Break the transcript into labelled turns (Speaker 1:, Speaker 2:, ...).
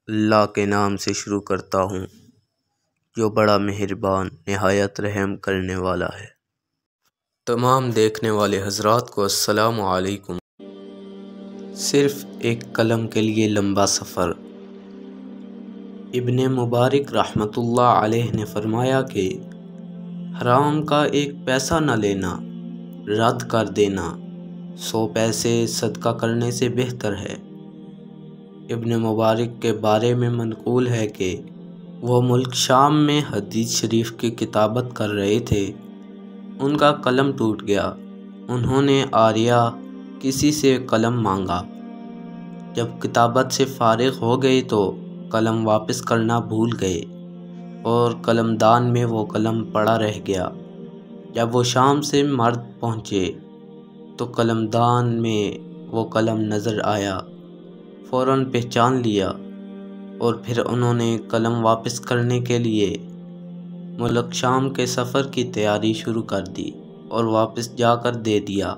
Speaker 1: اللہ کے نام سے شروع کرتا ہوں جو بڑا مہربان نہایت رحم کرنے والا ہے۔ تمام دیکھنے والے حضرات کو السلام علیکم۔ صرف ایک قلم کے لیے لمبا سفر۔ ابن مبارک رحمۃ اللہ علیہ نے فرمایا کہ حرام کا ایک پیسہ نہ لینا، رد کر دینا 100 پیسے صدقہ کرنے سے بہتر ہے۔ ابن مبارک کے بارے میں منقول ہے کہ وہ ملک شام میں حدیث شریف کی کتابت کر رہے تھے، ان کا قلم ٹوٹ گیا۔ انہوں نے عاریہ کسی سے قلم مانگا، جب کتابت سے فارغ ہو گئے تو قلم واپس کرنا بھول گئے اور قلم دان میں وہ قلم پڑا رہ گیا۔ جب وہ شام سے مرد پہنچے تو قلم دان میں وہ قلم نظر آیا، فوراً پہچان لیا اور پھر انہوں نے قلم واپس کرنے کے لیے ملک شام کے سفر کی تیاری شروع کر دی اور واپس جا کر دے دیا۔